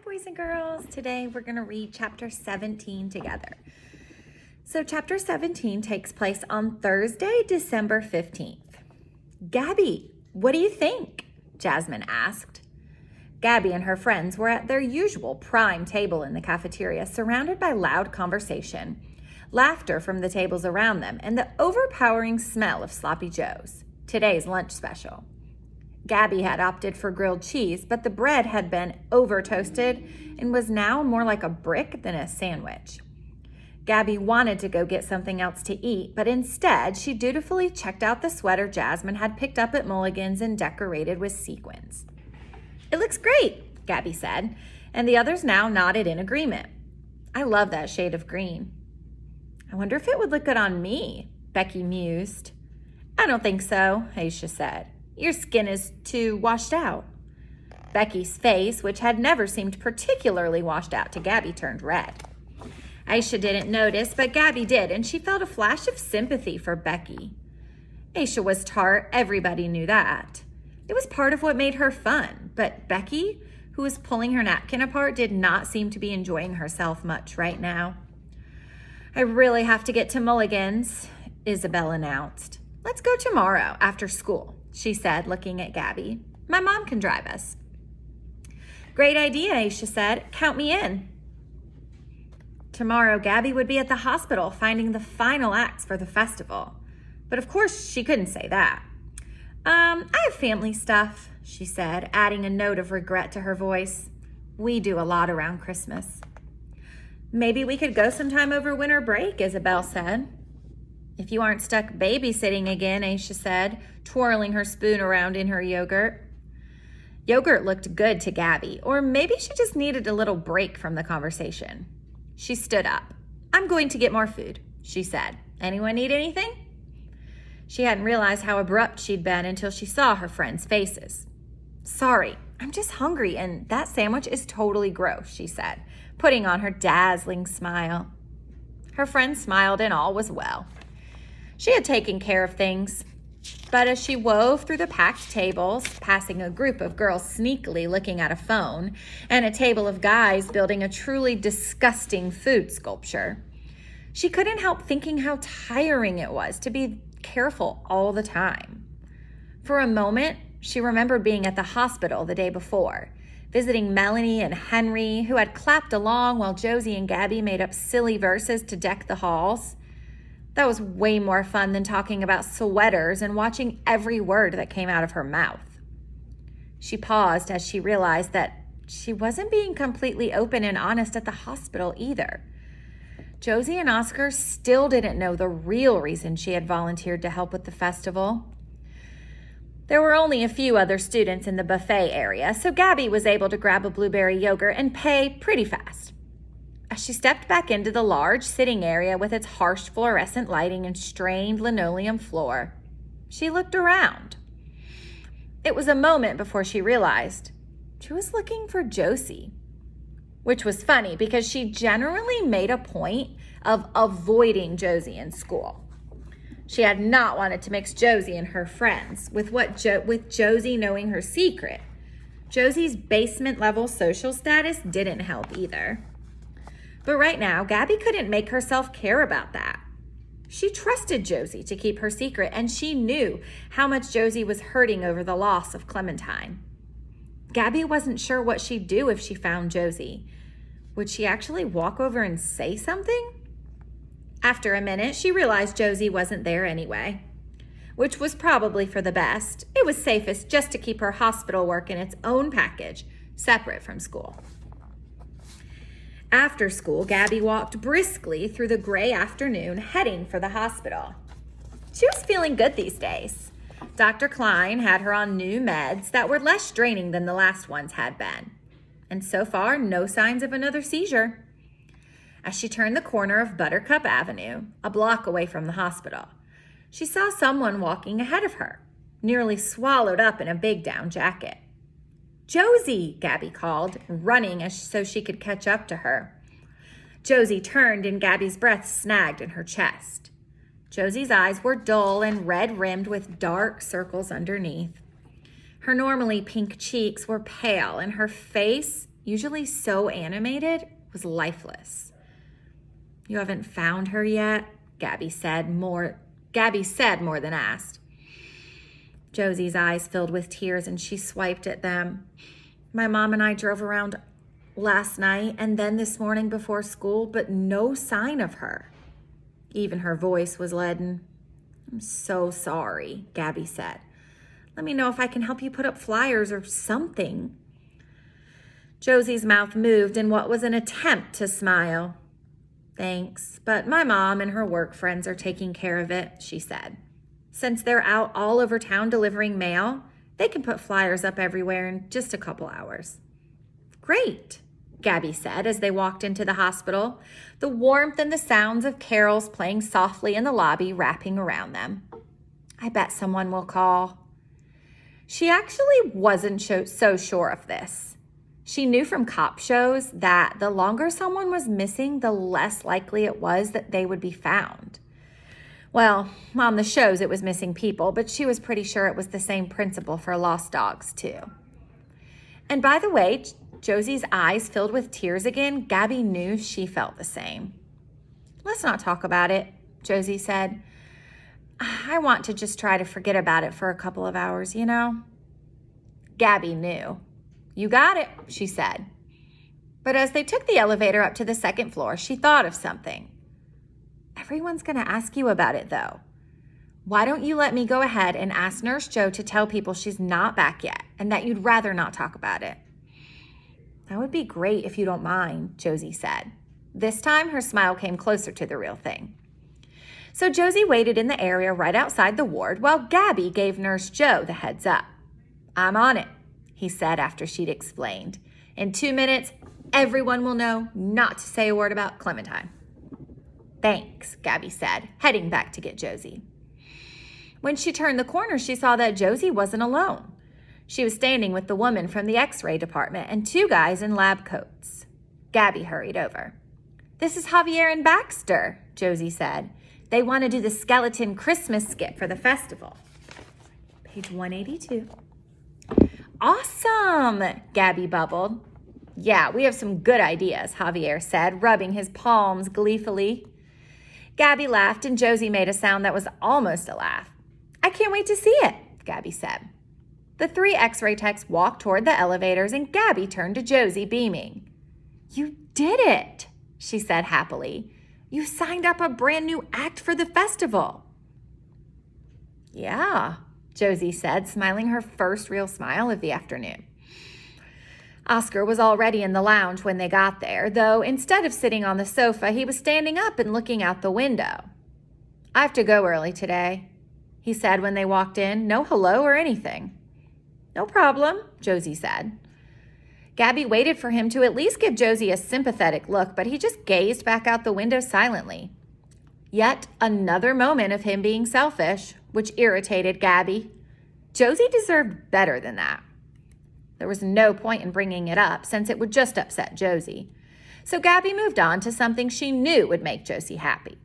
Hi, boys and girls. Today we're going to read chapter 17 together. So chapter 17 takes place on Thursday, December 15th. Gabby, what do you think? Jasmine asked. Gabby and her friends were at their usual prime table in the cafeteria, surrounded by loud conversation, laughter from the tables around them, and the overpowering smell of sloppy joes, today's lunch special. Gabby had opted for grilled cheese, but the bread had been over-toasted and was now more like a brick than a sandwich. Gabby wanted to go get something else to eat, but instead she dutifully checked out the sweater Jasmine had picked up at Mulligan's and decorated with sequins. "It looks great," Gabby said, and the others now nodded in agreement. "I love that shade of green." "I wonder if it would look good on me," Becky mused. "I don't think so," Aisha said. "Your skin is too washed out." Becky's face, which had never seemed particularly washed out to Gabby, turned red. Aisha didn't notice, but Gabby did, and she felt a flash of sympathy for Becky. Aisha was tart, everybody knew that. It was part of what made her fun, but Becky, who was pulling her napkin apart, did not seem to be enjoying herself much right now. "I really have to get to Mulligan's," Isabel announced. "Let's go tomorrow after school," she said, looking at Gabby. "My mom can drive us." "Great idea," Aisha said. "Count me in." Tomorrow, Gabby would be at the hospital finding the final acts for the festival. But of course, she couldn't say that. I have family stuff," she said, adding a note of regret to her voice. "We do a lot around Christmas." "Maybe we could go sometime over winter break," Isabel said. "If you aren't stuck babysitting again," Aisha said, twirling her spoon around in her yogurt. Yogurt looked good to Gabby, or maybe she just needed a little break from the conversation. She stood up. "I'm going to get more food," she said. "Anyone need anything?" She hadn't realized how abrupt she'd been until she saw her friends' faces. "Sorry, I'm just hungry, and that sandwich is totally gross," she said, putting on her dazzling smile. Her friends smiled and all was well. She had taken care of things. But as she wove through the packed tables, passing a group of girls sneakily looking at a phone and a table of guys building a truly disgusting food sculpture, she couldn't help thinking how tiring it was to be careful all the time. For a moment, she remembered being at the hospital the day before, visiting Melanie and Henry, who had clapped along while Josie and Gabby made up silly verses to deck the halls. That was way more fun than talking about sweaters and watching every word that came out of her mouth. She paused as she realized that she wasn't being completely open and honest at the hospital either. Josie and Oscar still didn't know the real reason she had volunteered to help with the festival. There were only a few other students in the buffet area, so Gabby was able to grab a blueberry yogurt and pay pretty fast. As she stepped back into the large sitting area with its harsh fluorescent lighting and strained linoleum floor, she looked around. It was a moment before she realized she was looking for Josie, which was funny because she generally made a point of avoiding Josie in school. She had not wanted to mix Josie and her friends with Josie knowing her secret. Josie's basement-level social status didn't help either. But right now, Gabby couldn't make herself care about that. She trusted Josie to keep her secret, and she knew how much Josie was hurting over the loss of Clementine. Gabby wasn't sure what she'd do if she found Josie. Would she actually walk over and say something? After a minute, she realized Josie wasn't there anyway, which was probably for the best. It was safest just to keep her hospital work in its own package, separate from school. After school, Gabby walked briskly through the gray afternoon, heading for the hospital. She was feeling good these days. Dr. Klein had her on new meds that were less draining than the last ones had been. And so far, no signs of another seizure. As she turned the corner of Buttercup Avenue, a block away from the hospital, she saw someone walking ahead of her, nearly swallowed up in a big down jacket. "Josie," Gabby called, running so she could catch up to her. Josie turned and Gabby's breath snagged in her chest. Josie's eyes were dull and red-rimmed with dark circles underneath. Her normally pink cheeks were pale and her face usually so animated, was lifeless. "You haven't found her yet?" Gabby said more than asked. Josie's eyes filled with tears and she swiped at them. "My mom and I drove around last night and then this morning before school, but no sign of her." Even her voice was leaden. "I'm so sorry," Gabby said. "Let me know if I can help you put up flyers or something." Josie's mouth moved in what was an attempt to smile. "Thanks, but my mom and her work friends are taking care of it," she said. "Since they're out all over town delivering mail, they can put flyers up everywhere in just a couple hours." "Great," Gabby said as they walked into the hospital, the warmth and the sounds of carols playing softly in the lobby wrapping around them. "I bet someone will call." She actually wasn't so sure of this. She knew from cop shows that the longer someone was missing, the less likely it was that they would be found. Well, on the shows it was missing people, but she was pretty sure it was the same principle for lost dogs too. And by the way, Josie's eyes filled with tears again. Gabby knew she felt the same. "Let's not talk about it," Josie said. "I want to just try to forget about it for a couple of hours, you know?" Gabby knew. "You got it," she said. But as they took the elevator up to the second floor, she thought of something. "Everyone's going to ask you about it, though. Why don't you let me go ahead and ask Nurse Jo to tell people she's not back yet and that you'd rather not talk about it?" "That would be great if you don't mind," Josie said. This time, her smile came closer to the real thing. So Josie waited in the area right outside the ward while Gabby gave Nurse Jo the heads up. "I'm on it," he said after she'd explained. "In 2 minutes, everyone will know not to say a word about Clementine." "Thanks," Gabby said, heading back to get Josie. When she turned the corner, she saw that Josie wasn't alone. She was standing with the woman from the X-ray department and 2 guys in lab coats. Gabby hurried over. "This is Javier and Baxter," Josie said. "They want to do the skeleton Christmas skit for the festival." Page 182. "Awesome," Gabby bubbled. "Yeah, we have some good ideas," Javier said, rubbing his palms gleefully. Gabby laughed and Josie made a sound that was almost a laugh. "I can't wait to see it," Gabby said. The 3 X-ray techs walked toward the elevators and Gabby turned to Josie, beaming. "You did it," she said happily. "You signed up a brand new act for the festival." "Yeah," Josie said, smiling her first real smile of the afternoon. Oscar was already in the lounge when they got there, though instead of sitting on the sofa, he was standing up and looking out the window. "I have to go early today," he said when they walked in. "No hello or anything." "No problem," Josie said. Gabby waited for him to at least give Josie a sympathetic look, but he just gazed back out the window silently. Yet another moment of him being selfish, which irritated Gabby. Josie deserved better than that. There was no point in bringing it up, since it would just upset Josie. So Gabby moved on to something she knew would make Josie happy.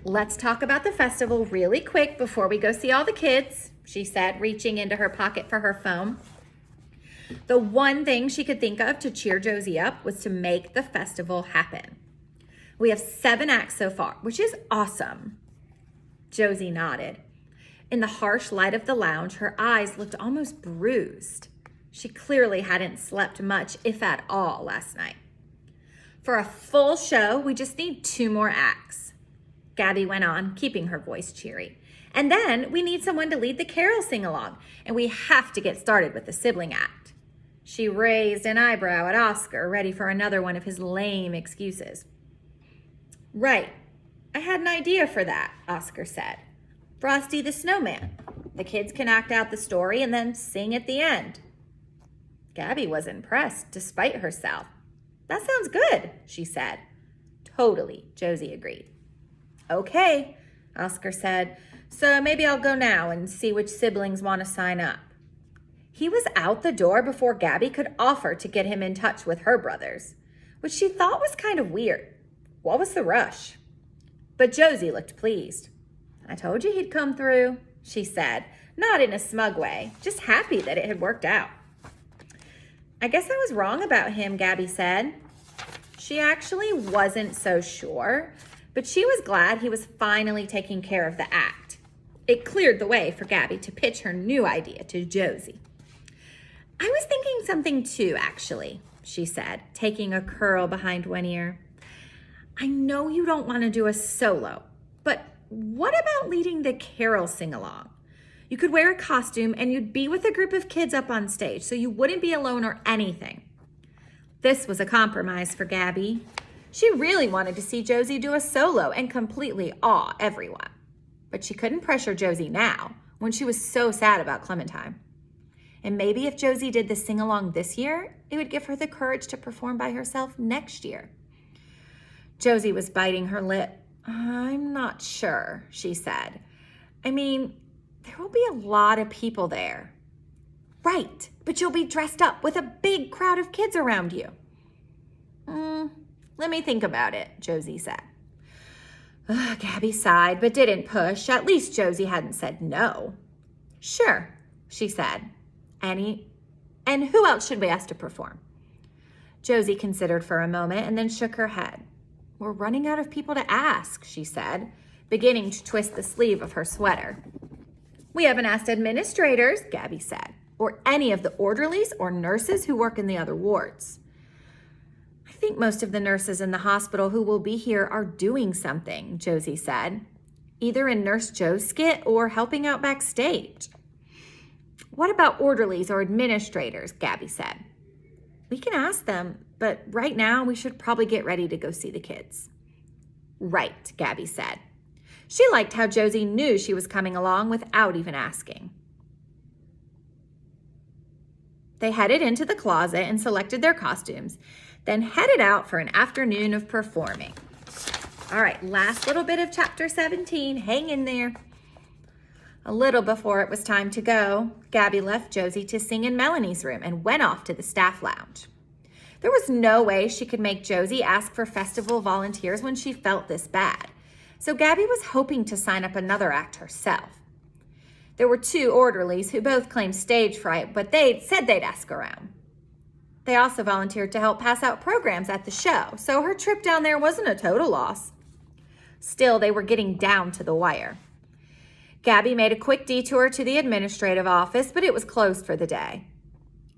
"Let's talk about the festival really quick before we go see all the kids," she said, reaching into her pocket for her phone. The one thing she could think of to cheer Josie up was to make the festival happen. "We have 7 acts so far, which is awesome." Josie nodded. In the harsh light of the lounge, her eyes looked almost bruised. She clearly hadn't slept much, if at all, last night. "For a full show, we just need 2 more acts," Gabby went on, keeping her voice cheery. "And then we need someone to lead the carol sing-along, and we have to get started with the sibling act." She raised an eyebrow at Oscar, ready for another one of his lame excuses. "Right. I had an idea for that," Oscar said. "Frosty the Snowman. The kids can act out the story and then sing at the end." Gabby was impressed, despite herself. "That sounds good," she said. "Totally," Josie agreed. "Okay," Oscar said. "So maybe I'll go now and see which siblings want to sign up." He was out the door before Gabby could offer to get him in touch with her brothers, which she thought was kind of weird. What was the rush? But Josie looked pleased. "I told you he'd come through," she said, not in a smug way, just happy that it had worked out. I guess I was wrong about him, Gabby said. She actually wasn't so sure, but she was glad he was finally taking care of the act. It cleared the way for Gabby to pitch her new idea to Josie. I was thinking something too, actually, she said, taking a curl behind one ear. I know you don't want to do a solo, but what about leading the carol sing-along? You could wear a costume and you'd be with a group of kids up on stage, so you wouldn't be alone or anything. This was a compromise for Gabby. She really wanted to see Josie do a solo and completely awe everyone. But she couldn't pressure Josie now, when she was so sad about Clementine. And maybe if Josie did the sing-along this year, it would give her the courage to perform by herself next year. Josie was biting her lip. I'm not sure, she said. I mean, there will be a lot of people there. Right, but you'll be dressed up with a big crowd of kids around you. Let me think about it, Josie said. Gabby sighed, but didn't push. At least Josie hadn't said no. Sure, she said. And who else should we ask to perform? Josie considered for a moment and then shook her head. We're running out of people to ask, she said, beginning to twist the sleeve of her sweater. We haven't asked administrators, Gabby said, or any of the orderlies or nurses who work in the other wards. I think most of the nurses in the hospital who will be here are doing something, Josie said, either in Nurse Joe's skit or helping out backstage. What about orderlies or administrators, Gabby said. We can ask them, but right now we should probably get ready to go see the kids. Right, Gabby said. She liked how Josie knew she was coming along without even asking. They headed into the closet and selected their costumes, then headed out for an afternoon of performing. All right, last little bit of chapter 17. Hang in there. A little before it was time to go, Gabby left Josie to sing in Melanie's room and went off to the staff lounge. There was no way she could make Josie ask for festival volunteers when she felt this bad, so Gabby was hoping to sign up another act herself. There were 2 orderlies who both claimed stage fright, but they said they'd ask around. They also volunteered to help pass out programs at the show, so her trip down there wasn't a total loss. Still, they were getting down to the wire. Gabby made a quick detour to the administrative office, but it was closed for the day.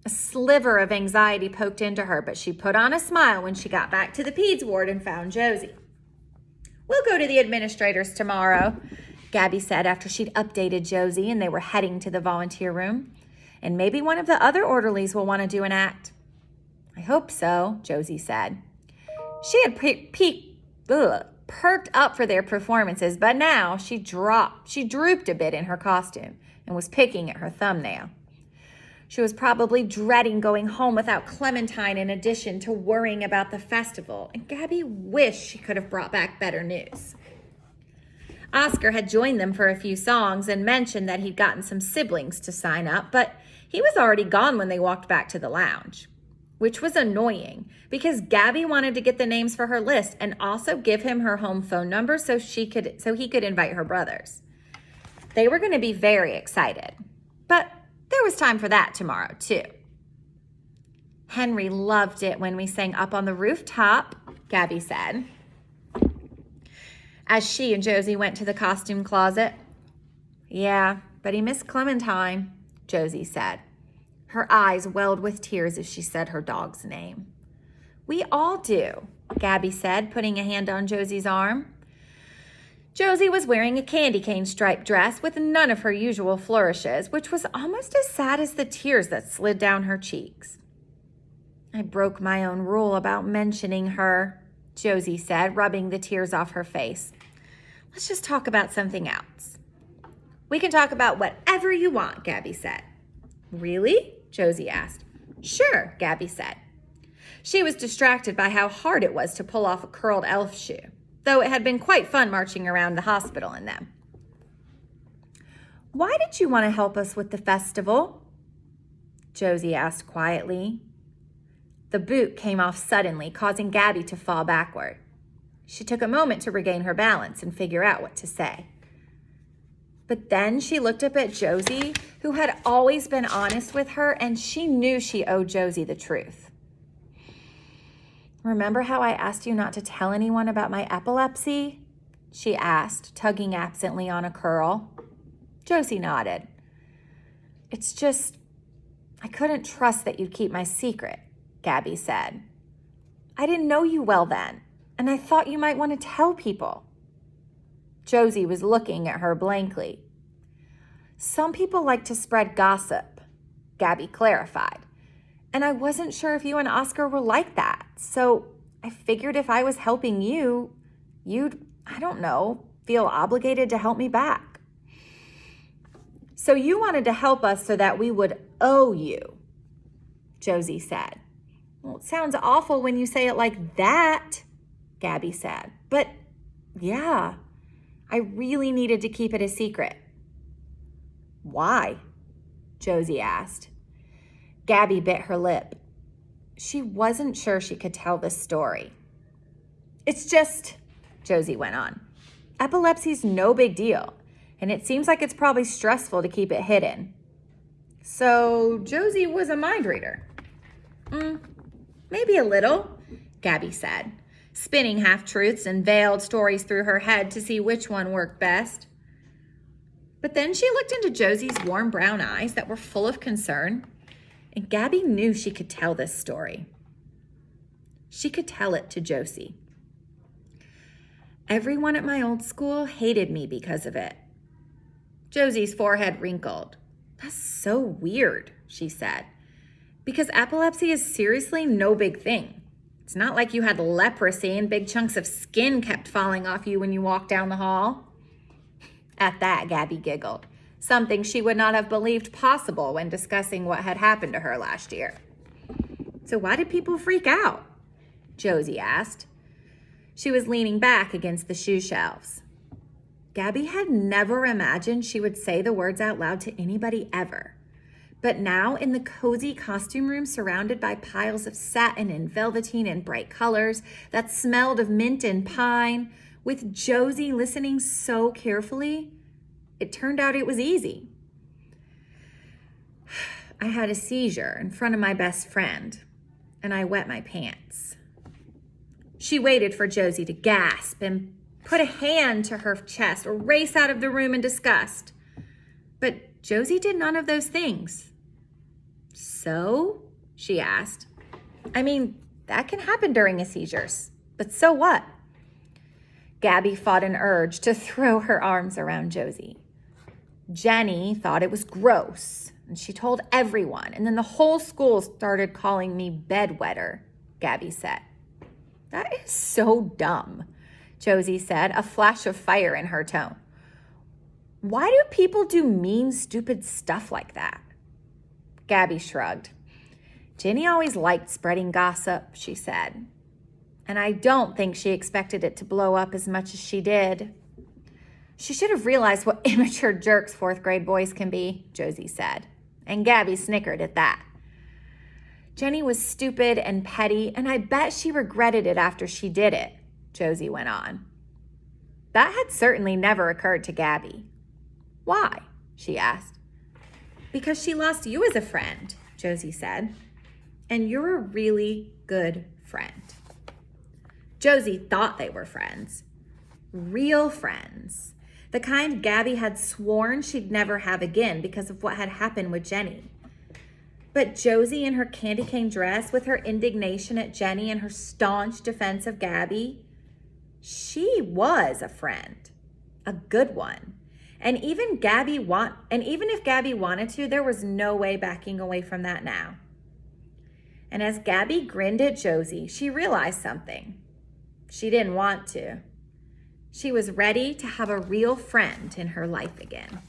A sliver of anxiety poked into her, but she put on a smile when she got back to the peds ward and found Josie. We'll go to the administrators tomorrow, Gabby said after she'd updated Josie and they were heading to the volunteer room. And maybe one of the other orderlies will want to do an act. I hope so, Josie said. She had perked up for their performances, but now she drooped a bit in her costume and was picking at her thumbnail. She was probably dreading going home without Clementine in addition to worrying about the festival, and Gabby wished she could have brought back better news. Oscar had joined them for a few songs and mentioned that he'd gotten some siblings to sign up, but he was already gone when they walked back to the lounge, which was annoying because Gabby wanted to get the names for her list and also give him her home phone number so he could invite her brothers. They were going to be very excited, but there was time for that tomorrow too. Henry loved it when we sang Up on the Rooftop, Gabby said, as she and Josie went to the costume closet. Yeah, but he missed Clementine, Josie said. Her eyes welled with tears as she said her dog's name. We all do, Gabby said, putting a hand on Josie's arm. Josie was wearing a candy cane striped dress with none of her usual flourishes, which was almost as sad as the tears that slid down her cheeks. I broke my own rule about mentioning her, Josie said, rubbing the tears off her face. Let's just talk about something else. We can talk about whatever you want, Gabby said. Really? Josie asked. Sure, Gabby said. She was distracted by how hard it was to pull off a curled elf shoe, though it had been quite fun marching around the hospital in them. Why did you want to help us with the festival? Josie asked quietly. The boot came off suddenly, causing Gabby to fall backward. She took a moment to regain her balance and figure out what to say. But then she looked up at Josie, who had always been honest with her, and she knew she owed Josie the truth. "Remember how I asked you not to tell anyone about my epilepsy?" she asked, tugging absently on a curl. Josie nodded. "It's just, I couldn't trust that you'd keep my secret," Gabby said. "I didn't know you well then, and I thought you might want to tell people." Josie was looking at her blankly. "Some people like to spread gossip," Gabby clarified. "And I wasn't sure if you and Oscar were like that. So I figured if I was helping you, you'd, I don't know, feel obligated to help me back." "So you wanted to help us so that we would owe you," Josie said. "Well, it sounds awful when you say it like that," Gabby said. "But yeah, I really needed to keep it a secret." "Why?" Josie asked. Gabby bit her lip. She wasn't sure she could tell this story. "It's just," Josie went on, "epilepsy's no big deal, and it seems like it's probably stressful to keep it hidden." So Josie was a mind reader. Maybe a little," Gabby said, spinning half-truths and veiled stories through her head to see which one worked best. But then she looked into Josie's warm brown eyes that were full of concern, and Gabby knew she could tell this story. She could tell it to Josie. "Everyone at my old school hated me because of it." Josie's forehead wrinkled. "That's so weird," she said, "because epilepsy is seriously no big thing. It's not like you had leprosy and big chunks of skin kept falling off you when you walked down the hall." At that, Gabby giggled, something she would not have believed possible when discussing what had happened to her last year. "So why did people freak out?" Josie asked. She was leaning back against the shoe shelves. Gabby had never imagined she would say the words out loud to anybody ever. But now, in the cozy costume room surrounded by piles of satin and velveteen and bright colors that smelled of mint and pine, with Josie listening so carefully, it turned out it was easy. "I had a seizure in front of my best friend, and I wet my pants." She waited for Josie to gasp and put a hand to her chest or race out of the room in disgust. But Josie did none of those things. "So?" she asked. "I mean, that can happen during a seizure, but so what?" Gabby fought an urge to throw her arms around Josie. "Jenny thought it was gross, and she told everyone, and then the whole school started calling me bedwetter," Gabby said. "That is so dumb," Josie said, a flash of fire in her tone. "Why do people do mean, stupid stuff like that?" Gabby shrugged. "Jenny always liked spreading gossip," she said. "And I don't think she expected it to blow up as much as she did." "She should have realized what immature jerks fourth-grade boys can be," Josie said. And Gabby snickered at that. "Jenny was stupid and petty, and I bet she regretted it after she did it," Josie went on. That had certainly never occurred to Gabby. "Why?" she asked. "Because she lost you as a friend," Josie said. "And you're a really good friend." Josie thought they were friends. Real friends. The kind Gabby had sworn she'd never have again because of what had happened with Jenny. But Josie in her candy cane dress, with her indignation at Jenny and her staunch defense of Gabby, she was a friend, a good one. And even if Gabby wanted to, there was no way backing away from that now. And as Gabby grinned at Josie, she realized something. She didn't want to. She was ready to have a real friend in her life again.